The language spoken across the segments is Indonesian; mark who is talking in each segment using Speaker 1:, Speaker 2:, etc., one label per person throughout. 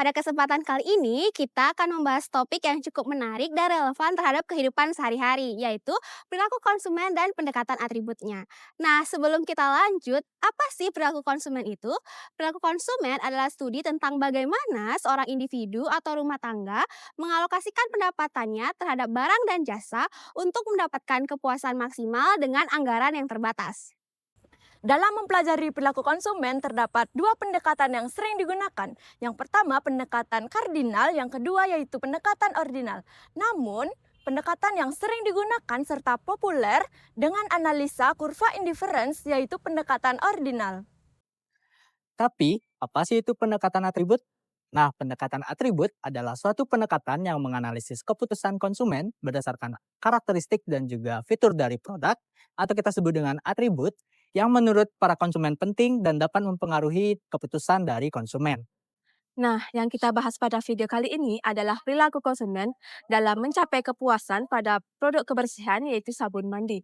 Speaker 1: Pada kesempatan kali ini, kita akan membahas topik yang cukup menarik dan relevan terhadap kehidupan sehari-hari, yaitu perilaku konsumen dan pendekatan atributnya. Nah, sebelum kita lanjut, apa sih perilaku konsumen itu? Perilaku konsumen adalah studi tentang bagaimana seorang individu atau rumah tangga mengalokasikan pendapatannya terhadap barang dan jasa untuk mendapatkan kepuasan maksimal dengan anggaran yang terbatas.
Speaker 2: Dalam mempelajari perilaku konsumen, terdapat dua pendekatan yang sering digunakan. Yang pertama, pendekatan kardinal, yang kedua yaitu pendekatan ordinal. Namun, pendekatan yang sering digunakan serta populer dengan analisa kurva indifference yaitu pendekatan ordinal.
Speaker 3: Tapi, apa sih itu pendekatan atribut? Nah, pendekatan atribut adalah suatu pendekatan yang menganalisis keputusan konsumen berdasarkan karakteristik dan juga fitur dari produk, atau kita sebut dengan atribut, yang menurut para konsumen penting dan dapat mempengaruhi keputusan dari konsumen.
Speaker 2: Nah, yang kita bahas pada video kali ini adalah perilaku konsumen dalam mencapai kepuasan pada produk kebersihan yaitu sabun mandi.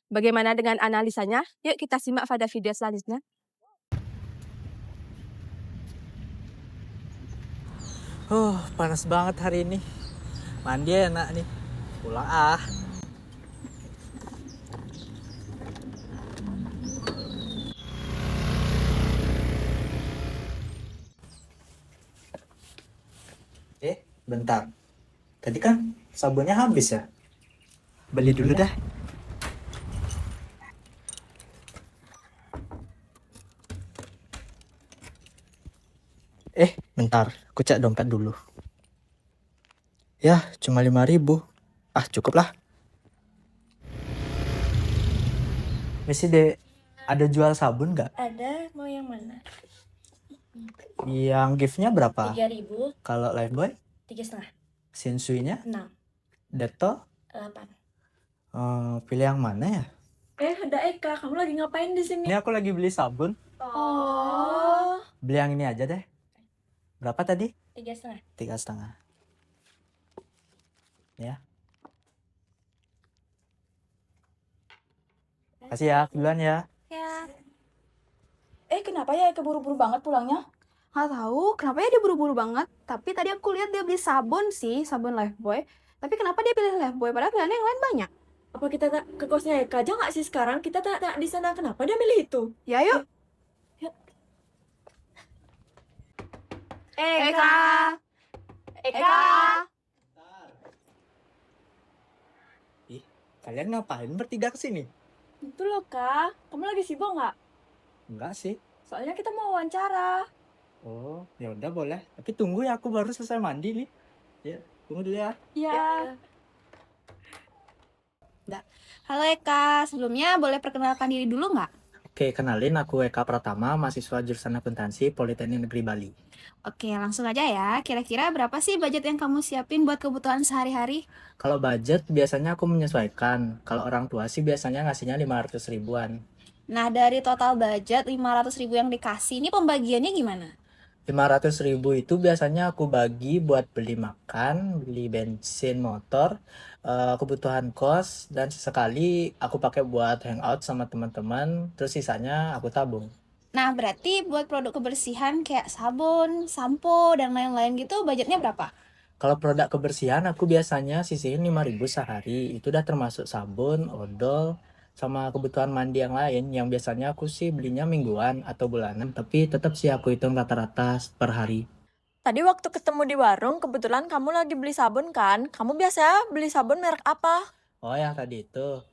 Speaker 2: Bagaimana dengan analisanya? Yuk kita simak pada video selanjutnya.
Speaker 3: Panas banget hari ini. Mandi enak nih. Pulang ah. Bentar. Tadi kan sabunnya habis ya? Beli dulu dah. Bentar. Aku cek dompet dulu. Ya, cuma 5.000. Ah, cukup lah. Misi dek, ada jual sabun nggak?
Speaker 4: Ada, mau yang mana?
Speaker 3: Yang giftnya berapa?
Speaker 4: 3.000,
Speaker 3: Kalau Lifebuoy?
Speaker 4: 3,5,
Speaker 3: Shinsuinya?
Speaker 4: 6,
Speaker 3: Dettol?
Speaker 4: 8.
Speaker 3: Pilih yang mana ya?
Speaker 4: Ada Eka, kamu lagi ngapain di sini?
Speaker 3: Ini aku lagi beli sabun.
Speaker 4: Oh,
Speaker 3: Beli yang ini aja deh. Berapa tadi?
Speaker 4: 3,5.
Speaker 3: 3,5. Ya. Kasih ya, duluan ya.
Speaker 4: Ya. Kenapa ya Eka buru-buru banget pulangnya?
Speaker 1: Nggak tahu kenapa ya dia buru-buru banget. Tapi tadi aku lihat dia beli sabun sih, sabun Lifebuoy. Tapi kenapa dia pilih Lifebuoy padahal pilihannya yang lain banyak?
Speaker 4: Apa kita tak ke kosnya Eka aja nggak sih sekarang? Kita tak di sana, kenapa dia milih itu?
Speaker 1: Ya yuk. Eka. Eka.
Speaker 3: Ih, kalian ngapain bertiga kesini?
Speaker 4: Itu loh Kak, kamu lagi sibuk nggak?
Speaker 3: Enggak sih.
Speaker 4: Soalnya kita mau wawancara.
Speaker 3: Oh, ya udah boleh. Tapi tunggu ya, aku baru selesai mandi nih. Ya, tunggu dulu ya.
Speaker 4: Iya.
Speaker 1: Halo Eka, sebelumnya boleh perkenalkan diri dulu nggak?
Speaker 3: Oke, kenalin aku Eka Pratama, mahasiswa jurusan akuntansi Politeknik Negeri Bali.
Speaker 1: Oke, langsung aja ya. Kira-kira berapa sih budget yang kamu siapin buat kebutuhan sehari-hari?
Speaker 3: Kalau budget biasanya aku menyesuaikan. Kalau orang tua sih biasanya ngasihnya 500 ribuan.
Speaker 1: Nah, dari total budget 500.000 yang dikasih, ini pembagiannya gimana?
Speaker 3: 500 ribu itu biasanya aku bagi buat beli makan, beli bensin motor, kebutuhan kos, dan sesekali aku pakai buat hangout sama teman-teman, terus sisanya aku tabung.
Speaker 1: Nah, berarti buat produk kebersihan kayak sabun, sampo, dan lain-lain gitu budgetnya berapa?
Speaker 3: Kalau produk kebersihan aku biasanya sisihin 5.000 sehari, itu udah termasuk sabun, odol, sama kebutuhan mandi yang lain yang biasanya aku sih belinya mingguan atau bulanan, tapi tetap sih aku hitung rata-rata per hari.
Speaker 2: Tadi waktu ketemu di warung, kebetulan kamu lagi beli sabun kan? Kamu biasa beli sabun merek apa?
Speaker 3: Oh, yang tadi itu.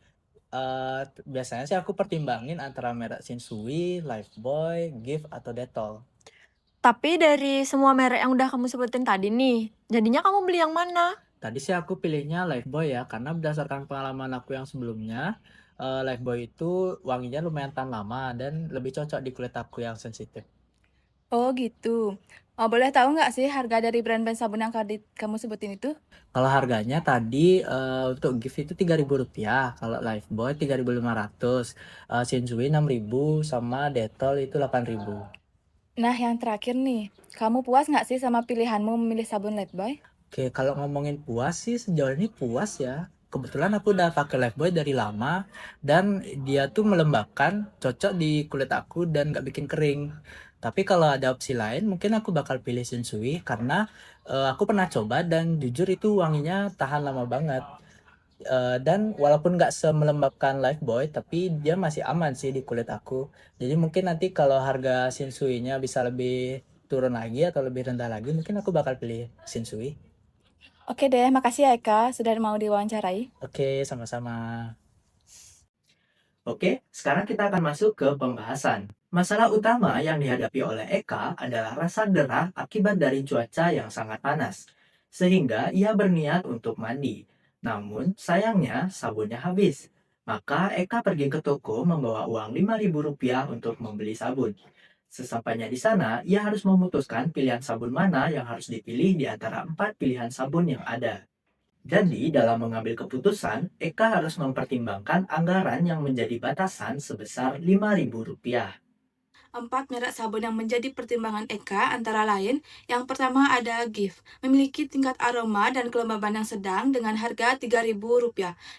Speaker 3: Biasanya sih aku pertimbangin antara merek Shinsui, Lifebuoy, Gift, atau Dettol.
Speaker 2: Tapi dari semua merek yang udah kamu sebutin tadi nih, jadinya kamu beli yang mana?
Speaker 3: Tadi sih aku pilihnya Lifebuoy ya, karena berdasarkan pengalaman aku yang sebelumnya, Lifebuoy itu wanginya lumayan tahan lama dan lebih cocok di kulit aku yang sensitif.
Speaker 4: Oh gitu. Boleh tahu nggak sih harga dari brand-brand sabun yang kamu sebutin itu?
Speaker 3: Kalau harganya tadi untuk Gift itu Rp3.000, kalau Lifebuoy 3.500, Shinsui 6.000, sama Dettol itu 8.000.
Speaker 4: Nah, yang terakhir nih, kamu puas nggak sih sama pilihanmu memilih sabun Lifebuoy?
Speaker 3: Oke, kalau ngomongin puas sih sejauh ini puas ya. Kebetulan aku udah pakai Lifebuoy dari lama dan dia tuh melembabkan, cocok di kulit aku dan gak bikin kering. Tapi kalau ada opsi lain, mungkin aku bakal pilih Shinsui karena aku pernah coba dan jujur itu wanginya tahan lama banget. Dan walaupun nggak semelembabkan Lifebuoy, tapi dia masih aman sih di kulit aku. Jadi mungkin nanti kalau harga Shinsui-nya bisa lebih turun lagi atau lebih rendah lagi, mungkin aku bakal pilih Shinsui.
Speaker 4: Oke deh, makasih ya Eka sudah mau diwawancarai.
Speaker 3: Oke, sama-sama. Oke, sekarang kita akan masuk ke pembahasan. Masalah utama yang dihadapi oleh Eka adalah rasa gerah akibat dari cuaca yang sangat panas. Sehingga ia berniat untuk mandi. Namun, sayangnya sabunnya habis. Maka Eka pergi ke toko membawa uang Rp5.000 untuk membeli sabun. Sesampainya di sana, ia harus memutuskan pilihan sabun mana yang harus dipilih di antara 4 pilihan sabun yang ada. Jadi, dalam mengambil keputusan, Eka harus mempertimbangkan anggaran yang menjadi batasan sebesar Rp5.000.
Speaker 4: 4 merek sabun yang menjadi pertimbangan Eka antara lain, yang pertama ada Gift, memiliki tingkat aroma dan kelembaban yang sedang dengan harga Rp3.000.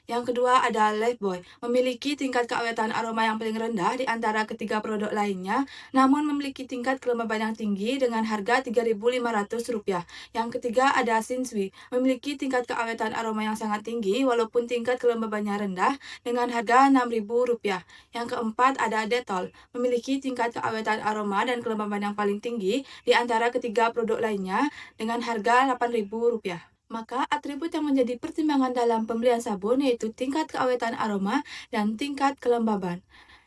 Speaker 4: Yang kedua ada Lifebuoy, memiliki tingkat keawetan aroma yang paling rendah di antara ketiga produk lainnya, namun memiliki tingkat kelembaban yang tinggi dengan harga Rp3.500. Yang ketiga ada Shinsui, memiliki tingkat keawetan aroma yang sangat tinggi walaupun tingkat kelembabannya rendah dengan harga Rp6.000. Yang keempat ada Dettol, memiliki tingkat keawetan aroma dan kelembaban yang paling tinggi di antara ketiga produk lainnya dengan harga Rp8.000. Maka atribut yang menjadi pertimbangan dalam pembelian sabun yaitu tingkat keawetan aroma dan tingkat kelembaban.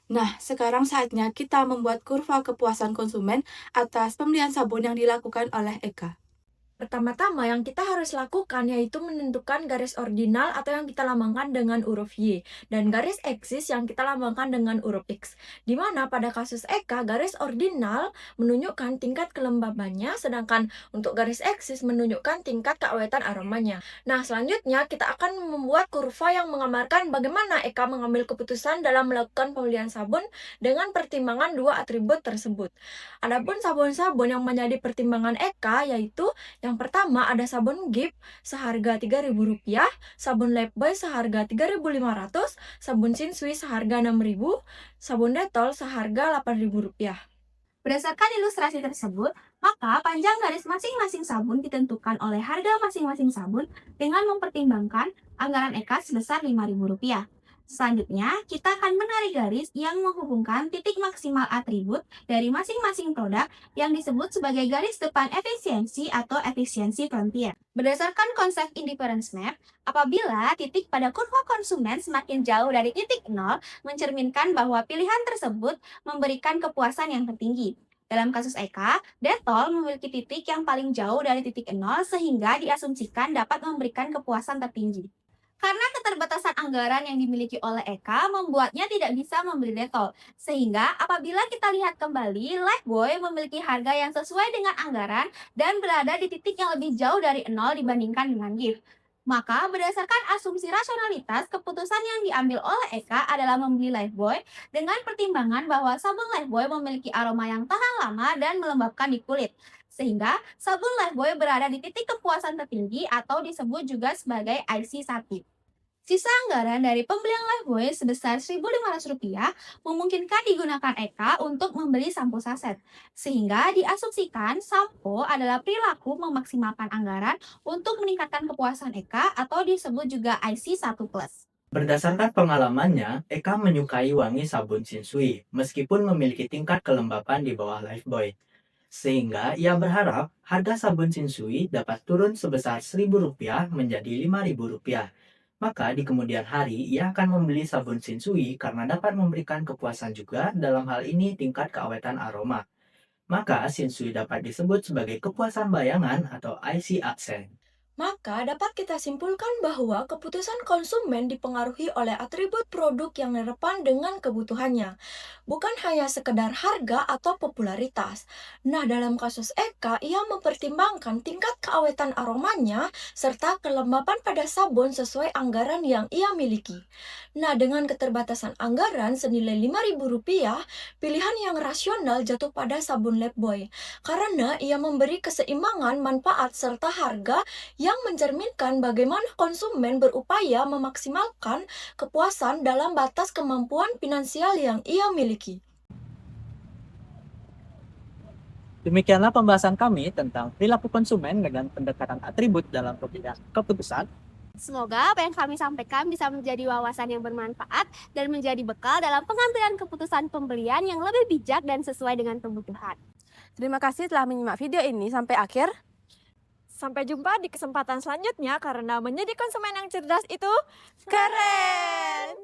Speaker 4: Nah, sekarang saatnya kita membuat kurva kepuasan konsumen atas pembelian sabun yang dilakukan oleh Eka.
Speaker 2: Pertama-tama yang kita harus lakukan yaitu menentukan garis ordinal atau yang kita lambangkan dengan huruf Y dan garis eksis yang kita lambangkan dengan huruf X. Di mana pada kasus Eka garis ordinal menunjukkan tingkat kelembabannya sedangkan untuk garis eksis menunjukkan tingkat keawetan aromanya. Nah, selanjutnya kita akan membuat kurva yang menggambarkan bagaimana Eka mengambil keputusan dalam melakukan pembelian sabun dengan pertimbangan dua atribut tersebut. Adapun sabun-sabun yang menjadi pertimbangan Eka yaitu yang pertama ada sabun Gift seharga Rp3.000, sabun Lifebuoy seharga Rp3.500, sabun Shinsui seharga Rp6.000, sabun Dettol seharga Rp8.000.
Speaker 1: Berdasarkan ilustrasi tersebut, maka panjang garis masing-masing sabun ditentukan oleh harga masing-masing sabun dengan mempertimbangkan anggaran Eka sebesar Rp5.000. Selanjutnya, kita akan menarik garis yang menghubungkan titik maksimal atribut dari masing-masing produk yang disebut sebagai garis depan efisiensi atau efisiensi frontier. Berdasarkan konsep indifference map, apabila titik pada kurva konsumen semakin jauh dari titik nol, mencerminkan bahwa pilihan tersebut memberikan kepuasan yang tertinggi. Dalam kasus Eka, Dettol memiliki titik yang paling jauh dari titik nol sehingga diasumsikan dapat memberikan kepuasan tertinggi. Karena keterbatasan anggaran yang dimiliki oleh Eka membuatnya tidak bisa membeli Dettol. Sehingga apabila kita lihat kembali, Lifebuoy memiliki harga yang sesuai dengan anggaran dan berada di titik yang lebih jauh dari nol dibandingkan dengan Gift. Maka berdasarkan asumsi rasionalitas, keputusan yang diambil oleh Eka adalah membeli Lifebuoy dengan pertimbangan bahwa sabun Lifebuoy memiliki aroma yang tahan lama dan melembabkan di kulit. Sehingga sabun Lifebuoy berada di titik kepuasan tertinggi atau disebut juga sebagai IC1. Sisa anggaran dari pembelian Lifebuoy sebesar Rp1.500 memungkinkan digunakan Eka untuk membeli sampo saset. Sehingga diasumsikan sampo adalah perilaku memaksimalkan anggaran untuk meningkatkan kepuasan Eka atau disebut juga IC1+.
Speaker 3: Berdasarkan pengalamannya, Eka menyukai wangi sabun Shinsui meskipun memiliki tingkat kelembapan di bawah Lifebuoy. Sehingga ia berharap harga sabun Shinsui dapat turun sebesar Rp1.000 menjadi Rp5.000. Maka di kemudian hari ia akan membeli sabun Shinsui karena dapat memberikan kepuasan juga dalam hal ini tingkat keawetan aroma. Maka Shinsui dapat disebut sebagai kepuasan bayangan atau IC accent.
Speaker 2: Maka dapat kita simpulkan bahwa keputusan konsumen dipengaruhi oleh atribut produk yang relevan dengan kebutuhannya, bukan hanya sekedar harga atau popularitas. Nah, dalam kasus Eka, ia mempertimbangkan tingkat keawetan aromanya serta kelembapan pada sabun sesuai anggaran yang ia miliki. Nah, dengan keterbatasan anggaran senilai Rp5.000, pilihan yang rasional jatuh pada sabun Lifebuoy, karena ia memberi keseimbangan manfaat serta harga yang mencerminkan bagaimana konsumen berupaya memaksimalkan kepuasan dalam batas kemampuan finansial yang ia miliki.
Speaker 3: Demikianlah pembahasan kami tentang perilaku konsumen dengan pendekatan atribut dalam pemilihan keputusan.
Speaker 1: Semoga apa yang kami sampaikan bisa menjadi wawasan yang bermanfaat dan menjadi bekal dalam pengambilan keputusan pembelian yang lebih bijak dan sesuai dengan kebutuhan.
Speaker 2: Terima kasih telah menyimak video ini sampai akhir. Sampai jumpa di kesempatan selanjutnya karena menjadi konsumen yang cerdas itu keren.